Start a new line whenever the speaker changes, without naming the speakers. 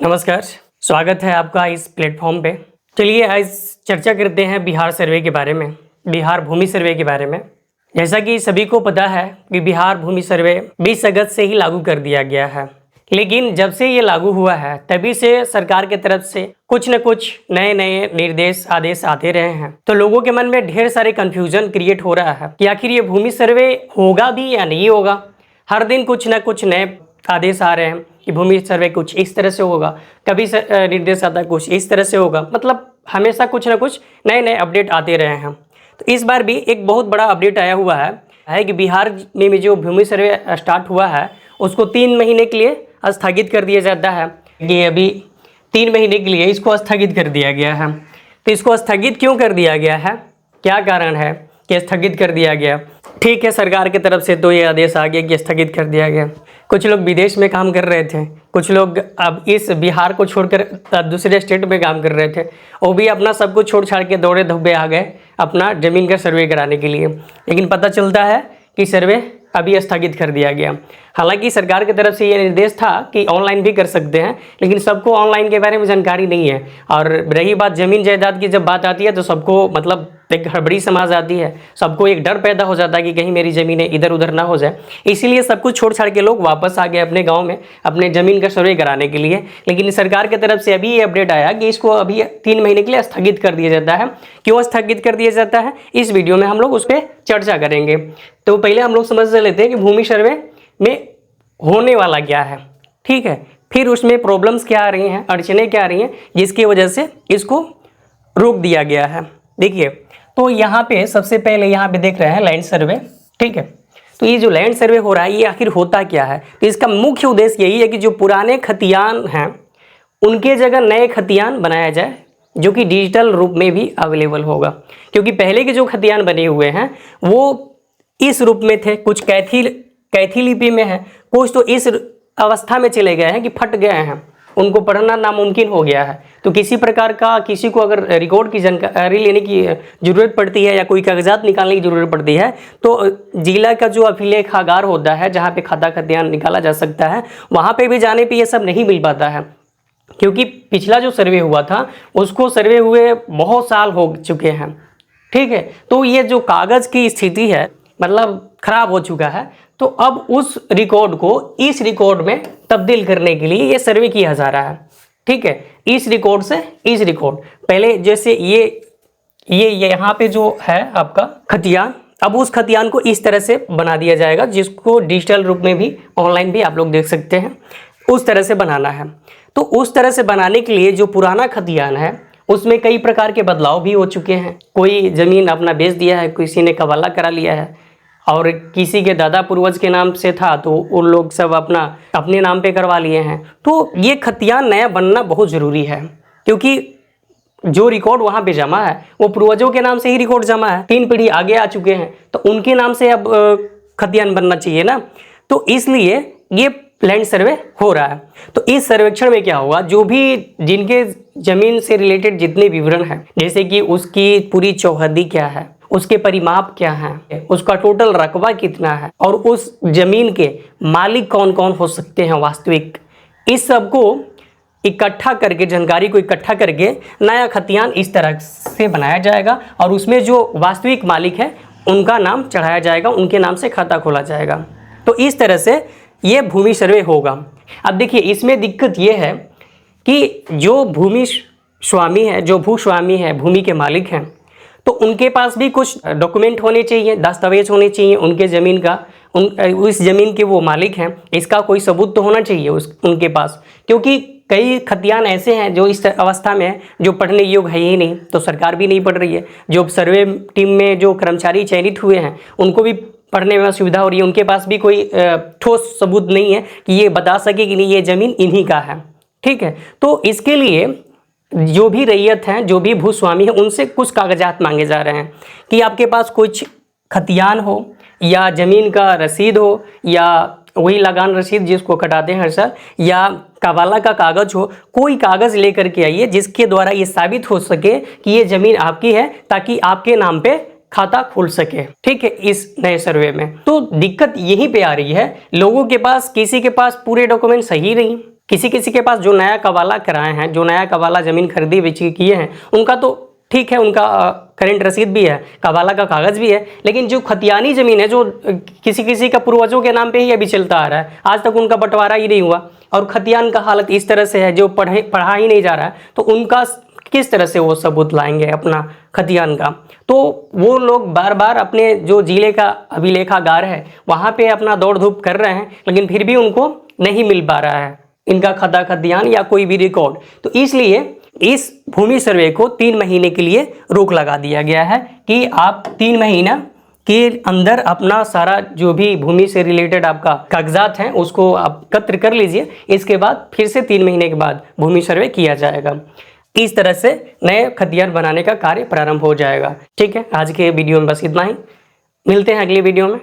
नमस्कार, स्वागत है आपका इस प्लेटफॉर्म पे। चलिए आज चर्चा करते हैं बिहार सर्वे के बारे में, बिहार भूमि सर्वे के बारे में। जैसा कि सभी को पता है कि बिहार भूमि सर्वे 20 अगस्त से ही लागू कर दिया गया है, लेकिन जब से ये लागू हुआ है तभी से सरकार की तरफ से कुछ न कुछ नए नए निर्देश आदेश आते रहे हैं। तो लोगों के मन में ढेर सारे कंफ्यूजन क्रिएट हो रहा है कि आखिर ये भूमि सर्वे होगा भी या नहीं होगा। हर दिन कुछ न कुछ नए आदेश आ रहे हैं कि भूमि सर्वे कुछ इस तरह से होगा, कभी निर्देश आता है कुछ इस तरह से होगा, मतलब हमेशा कुछ ना कुछ नए नए अपडेट आते रहे हैं। तो इस बार भी एक बहुत बड़ा अपडेट आया हुआ है कि बिहार में जो भूमि सर्वे स्टार्ट हुआ है उसको 3 महीने के लिए स्थगित कर दिया जाता है। ये अभी 3 महीने के लिए इसको स्थगित कर दिया गया है। तो इसको स्थगित क्यों कर दिया गया है, क्या कारण है कि स्थगित कर दिया गया? ठीक है, सरकार की तरफ से तो ये आदेश आ गया कि स्थगित कर दिया गया। कुछ लोग विदेश में काम कर रहे थे, कुछ लोग अब इस बिहार को छोड़कर दूसरे स्टेट में काम कर रहे थे, वो भी अपना सब कुछ छोड़ छाड़ के दौड़े धब्बे आ गए अपना ज़मीन का सर्वे कराने के लिए। लेकिन पता चलता है कि सर्वे अभी स्थगित कर दिया गया। हालांकि सरकार की तरफ से ये निर्देश था कि ऑनलाइन भी कर सकते हैं, लेकिन सबको ऑनलाइन के बारे में जानकारी नहीं है। और रही बात ज़मीन जायदाद की, जब बात आती है तो सबको मतलब एक हड़बड़ी समाज आती है, सबको एक डर पैदा हो जाता है कि कहीं मेरी ज़मीनें इधर उधर ना हो जाए। इसीलिए सब कुछ छोड़ छाड़ के लोग वापस आ गए अपने गाँव में अपने ज़मीन का सर्वे कराने के लिए। लेकिन सरकार की तरफ से अभी ये अपडेट आया कि इसको अभी 3 महीने के लिए स्थगित कर दिया जाता है। क्यों स्थगित कर दिया जाता है, इस वीडियो में हम लोग उस पर चर्चा करेंगे। तो पहले हम लोग समझ लेते हैं कि भूमि सर्वे में होने वाला क्या है, ठीक है, फिर उसमें प्रॉब्लम्स क्या आ रही हैं, अड़चनें क्या आ रही हैं जिसकी वजह से इसको रोक दिया गया है। देखिए, तो यहाँ पे सबसे पहले यहाँ पे देख रहे हैं लैंड सर्वे, ठीक है। तो ये जो लैंड सर्वे हो रहा है ये आखिर होता क्या है? तो इसका मुख्य उद्देश्य यही है कि जो पुराने खतियान हैं उनके जगह नए खतियान बनाया जाए, जो कि डिजिटल रूप में भी अवेलेबल होगा। क्योंकि पहले के जो खतियान बने हुए हैं वो इस रूप में थे, कुछ कैथी लिपि में है, कुछ तो इस अवस्था में चले गए हैं कि फट गए हैं, उनको पढ़ना नामुमकिन हो गया है। तो किसी प्रकार का किसी को अगर रिकॉर्ड की जानकारी लेने की ज़रूरत पड़ती है या कोई कागजात निकालने की ज़रूरत पड़ती है तो जिला का जो अभिलेखागार होता है जहाँ पे खाता खतियान निकाला जा सकता है, वहाँ पे भी जाने पे ये सब नहीं मिल पाता है। क्योंकि पिछला जो सर्वे हुआ था उसको सर्वे हुए बहुत साल हो चुके हैं, ठीक है। तो ये जो कागज़ की स्थिति है मतलब ख़राब हो चुका है। तो अब उस रिकॉर्ड को इस रिकॉर्ड में तब्दील करने के लिए ये सर्वे किया जा रहा है, ठीक है। इस रिकॉर्ड से इस रिकॉर्ड, पहले जैसे ये यहाँ पे जो है आपका खतियान, अब उस खतियान को इस तरह से बना दिया जाएगा जिसको डिजिटल रूप में भी ऑनलाइन भी आप लोग देख सकते हैं, उस तरह से बनाना है। तो उस तरह से बनाने के लिए जो पुराना खतियान है उसमें कई प्रकार के बदलाव भी हो चुके हैं। कोई ज़मीन अपना बेच दिया है, किसी ने कबाला करा लिया है, और किसी के दादा पूर्वज के नाम से था तो उन लोग सब अपने नाम पे करवा लिए हैं। तो ये खतियान नया बनना बहुत ज़रूरी है, क्योंकि जो रिकॉर्ड वहाँ पे जमा है वो पूर्वजों के नाम से ही रिकॉर्ड जमा है, 3 पीढ़ी आगे आ चुके हैं, तो उनके नाम से अब खतियान बनना चाहिए ना। तो इसलिए ये लैंड सर्वे हो रहा है। तो इस सर्वेक्षण में क्या होगा, जो भी जिनके ज़मीन से रिलेटेड जितने विवरण हैं, जैसे कि उसकी पूरी चौहद्दी क्या है, उसके परिमाप क्या है, उसका टोटल रकबा कितना है, और उस जमीन के मालिक कौन कौन हो सकते हैं वास्तविक, इस सब को इकट्ठा करके, जानकारी को इकट्ठा करके नया खतियान इस तरह से बनाया जाएगा और उसमें जो वास्तविक मालिक है उनका नाम चढ़ाया जाएगा, उनके नाम से खाता खोला जाएगा। तो इस तरह से ये भूमि सर्वे होगा। अब देखिए, इसमें दिक्कत ये है कि जो भूमि स्वामी है, जो भूस्वामी है, भूमि के मालिक हैं, तो उनके पास भी कुछ डॉक्यूमेंट होने चाहिए, दस्तावेज होने चाहिए उनके ज़मीन का, उस ज़मीन के वो मालिक हैं, इसका कोई सबूत तो होना चाहिए उनके पास। क्योंकि कई खतियान ऐसे हैं जो इस अवस्था में है जो पढ़ने योग्य है ही नहीं, तो सरकार भी नहीं पढ़ रही है। जो सर्वे टीम में जो कर्मचारी चयनित हुए हैं उनको भी पढ़ने में असुविधा हो रही है, उनके पास भी कोई ठोस सबूत नहीं है कि ये बता सके कि नहीं ये ज़मीन इन्हीं का है, ठीक है। तो इसके लिए जो भी रैयत हैं, जो भी भूस्वामी हैं, उनसे कुछ कागजात मांगे जा रहे हैं कि आपके पास कुछ खतियान हो या ज़मीन का रसीद हो या वही लगान रसीद जिसको कटाते हैं हर साल, या कबाला का कागज़ हो, कोई कागज़ लेकर के आइए जिसके द्वारा ये साबित हो सके कि ये ज़मीन आपकी है, ताकि आपके नाम पे खाता खुल सके, ठीक है, इस नए सर्वे में। तो दिक्कत यहीं पे आ रही है, लोगों के पास, किसी के पास पूरे डॉक्यूमेंट सही नहीं, किसी किसी के पास जो नया कबाला कराए हैं, जो नया कबाला ज़मीन खरीदी बेची किए हैं, उनका तो ठीक है, उनका करेंट रसीद भी है, कबाला का कागज़ भी है। लेकिन जो खतियानी ज़मीन है, जो किसी किसी का पूर्वजों के नाम पे ही अभी चलता आ रहा है, आज तक उनका बंटवारा ही नहीं हुआ, और खतियान का हालत इस तरह से है जो पढ़ा ही नहीं जा रहा है, तो उनका किस तरह से वो सबूत लाएंगे अपना खतियान का। तो वो लोग बार बार अपने जो जिले का अभिलेखागार है वहाँ पे अपना दौड़ धूप कर रहे हैं, लेकिन फिर भी उनको नहीं मिल पा रहा है इनका खता खतियान या कोई भी रिकॉर्ड। तो इसलिए इस भूमि सर्वे को 3 महीने के लिए रोक लगा दिया गया है कि आप 3 महीना के अंदर अपना सारा जो भी भूमि से रिलेटेड आपका कागजात हैं उसको आप एकत्र कर लीजिए। इसके बाद फिर से 3 महीने के बाद भूमि सर्वे किया जाएगा। इस तरह से नए खतियान बनाने का कार्य प्रारंभ हो जाएगा। ठीक है, आज के वीडियो में बस इतना ही। मिलते हैं अगली वीडियो में।